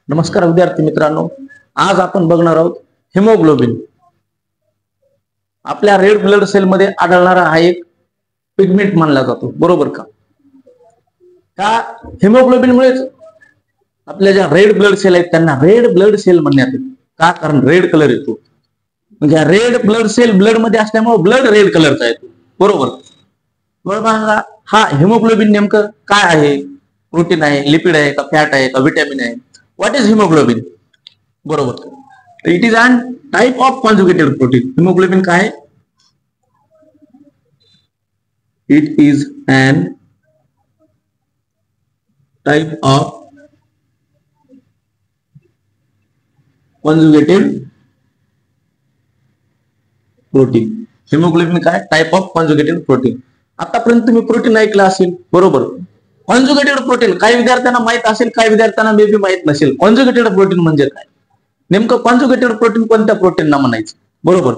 नमस्कार विद्यार्थी मित्रांनो, आज आपण बघणार आहोत हिमोग्लोबिन. आपल्या रेड ब्लड सेल मध्ये आढळणारा हा एक पिगमेंट मानला जातो, बरोबर का? त्या हिमोग्लोबिन मुळेच आपल्या ज्या रेड ब्लड सेल आहेत त्यांना रेड ब्लड सेल म्हणण्यात येते. का? कारण रेड कलर येतो. म्हणजे रेड ब्लड सेल ब्लड मध्ये असल्यामुळे ब्लड रेड कलरचा येतो, बरोबर? बरोबर. हा हिमोग्लोबिन नेमकं काय आहे? प्रोटीन आहे, लिपिड आहे का, फॅट आहे का, विटॅमिन आहे? What is hemoglobin? बरोबर. It is an type of conjugated protein. Hemoglobin काय आहे? It is an type of conjugated protein. Hemoglobin काय? Type of conjugated protein. आतापर्यंत तुम्ही प्रोटीन ऐकलं असेल, बरोबर? कॉन्जुगेटेड प्रोटीन काही विद्यार्थ्यांना माहित असेल, काही विद्यार्थ्यांना मे बी माहित नसेल. कॉन्जुगेटेड प्रोटीन म्हणजे काय? नेमकं कॉन्जुगेटेड प्रोटीन कोणत्या प्रोटीनना म्हणायचं, बरोबर?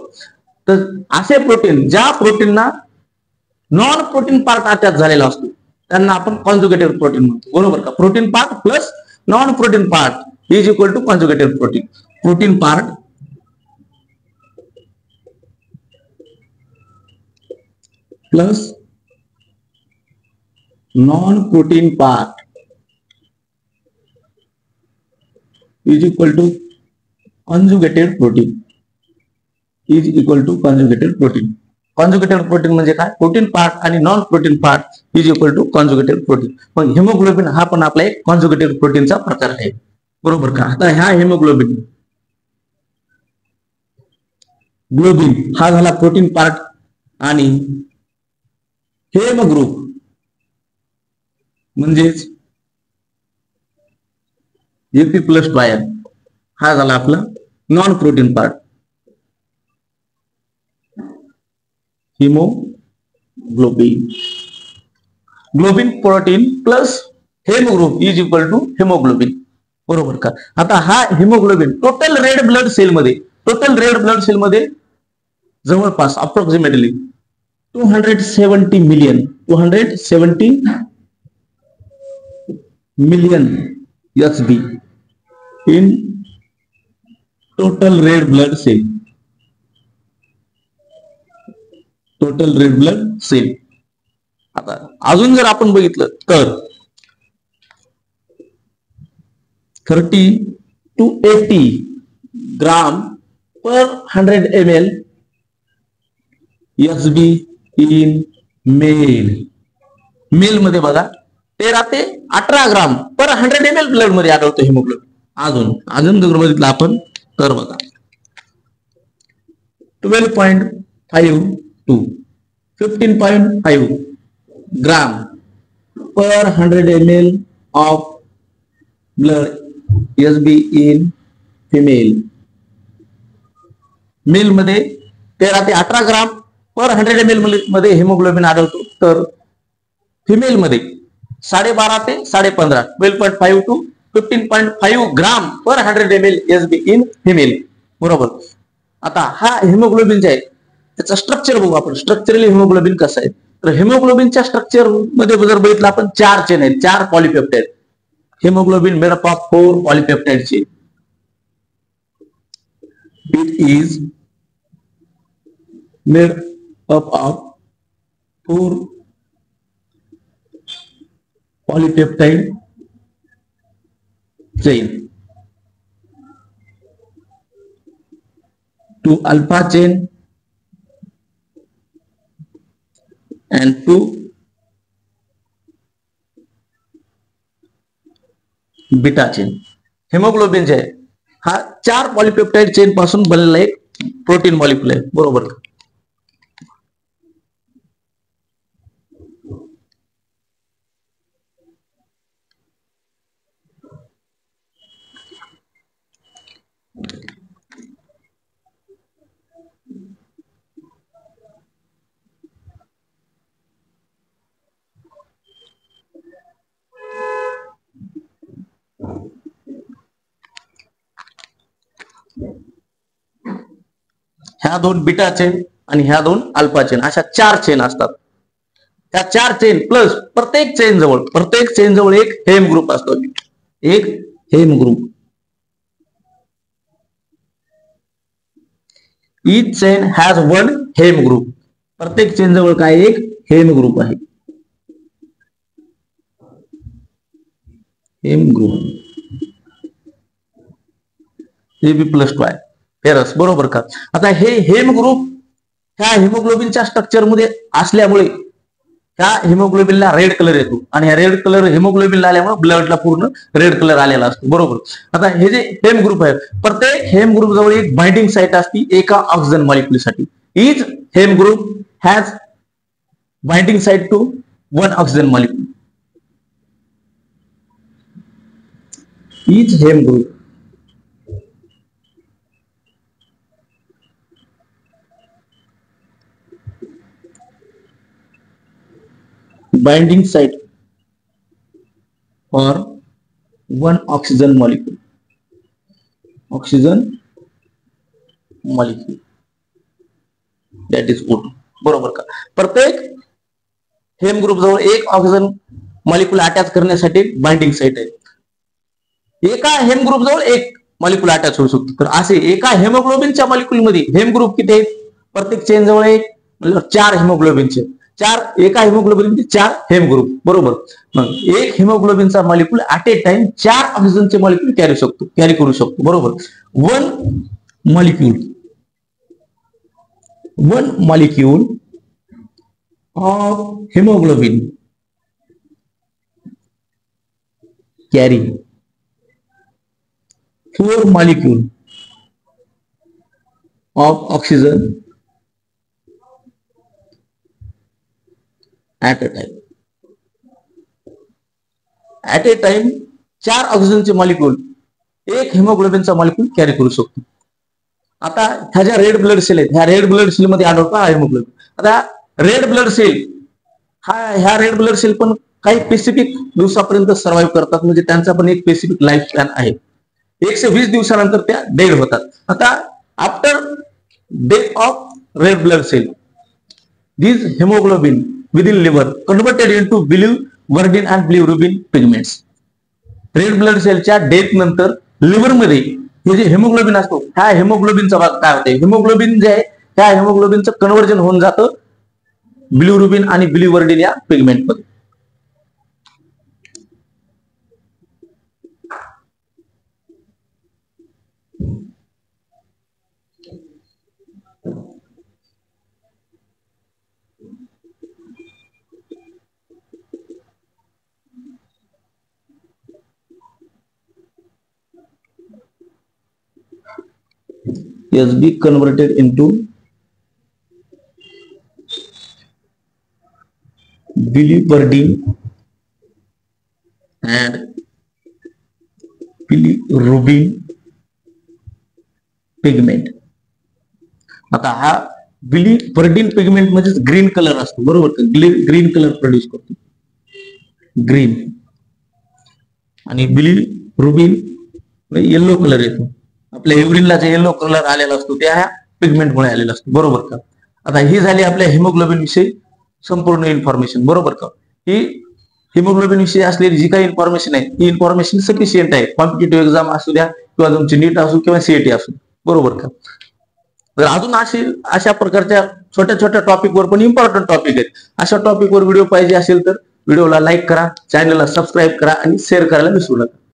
तर असे प्रोटीन ज्या प्रोटीनना नॉन प्रोटीन पार्ट अटॅच झालेला असतो त्यांना आपण कॉन्जुगेटेड प्रोटीन म्हणतो, बरोबर का? Protein part plus non protein part is equal to conjugated protein. Protein part plus non-protein part is equal to conjugated protein. is equal to conjugated protein. Conjugated protein म्हणजे काय? Protein part आणि non protein part is equal to conjugated protein. मग haemoglobin हा पण आपला एक conjugated प्रोटीनचा प्रकार आहे, बरोबर का? आता ह्या हिमोग्लोबिन ग्लोबिन हा झाला प्रोटीन पार्ट आणि हेम ग्रुप म्हणजेच एपी प्लस ट्रायल हा झाला आपला non protein part. Haemoglobin globin protein plus haem group is equal to haemoglobin, बरोबर का? आता हा haemoglobin total red blood cell मध्ये जवळपास approximately 270 million SB in total red blood cell. आता अजून जर आपण बघितलं तर 30 to 80 gram per 100 ml SB in male मध्ये बघा 13 ते 18 ग्राम पर 100 ml ब्लड मध्ये आढळतो हिमोग्लोबिन. अजून जर बघितलं आपण तर बघा 12.5 to 15.5 gram per 100 ml of blood SB in female. Male मध्ये 13 ते 18 ग्राम पर 100 ml मध्ये हिमोग्लोबिन आढळतो, तर फिमेल मध्ये 12.5 ते 15.5 12.5 to 15.5 gram per 100 ml SB in female, बरोबर? आता हा हिमोग्लोबिन जे आहे त्याचं स्ट्रक्चर बघू आपण. स्ट्रक्चरली हिमोग्लोबिन कसं आहे तर हिमोग्लोबिनच्या स्ट्रक्चर मध्ये जर बघितलं आपण 4 चेन आहेत, 4 polypeptide. Haemoglobin made up of 4 polypeptide chain. It is made up of 4 polypeptide chain. 2 alpha chain and 2 beta chain. Haemoglobin जे आहे हा 4 पॉलिपेप्टाइड चेन पासून बनलेला एक प्रोटीन मॉलिक्यूल आहे, बरोबर? ह्या 2 बीटा चेन आणि ह्या 2 अल्फा चेन अशा 4 चेन असतात. त्या 4 चेन प्लस प्रत्येक चेन जवळ एक हेम ग्रुप असतो. एक heme group each chain has one heme group. प्रत्येक चेन जवळ काय एक हेम ग्रुप आहे. हेम ग्रुप AB+Y फेरस, बरोबर का. आता हे हेम ग्रुप ह्या हिमोग्लोबिनच्या स्ट्रक्चर मध्ये असल्यामुळे ह्या हिमोग्लोबिनला रेड कलर येतो आणि ह्या रेड कलर हिमोग्लोबिनला आल्यामुळे ब्लडला पूर्ण रेड कलर आलेला असतो, बरोबर. आता हे जे हेम ग्रुप आहे, प्रत्येक हेम ग्रुप जवळ एक बाइंडिंग साइट असते एका ऑक्सिजन मॉलिक्युलसाठी. Each heme group has binding site to one oxygen molecule. Each heme group binding site for one oxygen molecule. Oxygen molecule that is O2, बरोबर का. प्रत्येक हेम ग्रुप जवळ एक ऑक्सिजन मॉलिक्युल अटॅच करण्यासाठी binding site आहे. एका हेम group जवळ एक मॉलिक्युल अटॅच होऊ शकतो. तर असे एका हेमोग्लोबिनच्या मॉलिक्युल मध्ये हेम ग्रुप किती आहेत, प्रत्येक चेन जवळ एक म्हणजे 4 हेमोग्लोबिनचे 4, एका हेमोग्लोबिन मध्ये 4 हेम ग्रुप, बरोबर. मग एक हेमोग्लोबिनचा मॉलिक्युल ऍट ए टाइम 4 ऑक्सिजनचे मॉलिक्युल कॅरी करू शकतो, बरोबर. One molecule of haemoglobin carry 4 molecule of oxygen at a time. At a time 4 ऑक्सिजनचे मॉलिक्युल एक हेमोग्लोबिनचा मॉलिक्युल कॅरी करू शकतो. आता ह्या ज्या रेड ब्लड सेल आहेत, ह्या रेड ब्लड सेल मध्ये आढळतो हा हेमोग्लोबिन. आता रेड ब्लड सेल ह्या रेड ब्लड सेल पण काही स्पेसिफिक दिवसापर्यंत सर्व्हाइव्ह करतात, म्हणजे त्यांचा पण एक स्पेसिफिक लाईफ स्पॅन आहे. 120 दिवसानंतर त्या डेड होतात. आता after death of red blood cell these hemoglobin within liver converted into bilirubin and bilirubin pigments. Red blood सेलच्या डेथ नंतर लिव्हर मध्ये हे जे हेमोग्लोबिन असतो, ह्या हेमोग्लोबिनचा भाग काय होते, हेमोग्लोबिन जे आहे त्या हेमोग्लोबिनचं कन्व्हर्जन होऊन जातं बिलिरुबिन आणि बिलिवर्डिन या पिगमेंट मध्ये. SB converted into biliverdin and bilirubin pigment. आता हा बिलिवर्डिन पिगमेंट म्हणजे ग्रीन कलर असतो, बरोबर. ग्रीन कलर प्रोड्यूस करतो, ग्रीन. आणि बिलिरुबिन येलो कलर येतो. आपल्या युरिनला जे येलो कलर आलेला असतो त्या ह्या पिगमेंट मुळे आलेला असतो, बरोबर का. आता ही झाली आपल्या हिमोग्लोबिन विषयी संपूर्ण इन्फॉर्मेशन, बरोबर का. ही हिमोग्लोबिन विषयी असलेली जी काही इन्फॉर्मेशन आहे ही इन्फॉर्मेशन सफिशियंट आहे कॉम्पिटिटिव्ह एक्झाम असू द्या किंवा तुमची नीट असू किंवा सीईटी असू, बरोबर का. तर अजून अशा प्रकारच्या छोट्या छोट्या टॉपिक वर पण इम्पॉर्टंट टॉपिक आहेत. अशा टॉपिक वर व्हिडिओ पाहिजे असेल तर व्हिडिओला लाईक करा, चॅनलला सबस्क्राईब करा आणि शेअर करायला विसरू नका.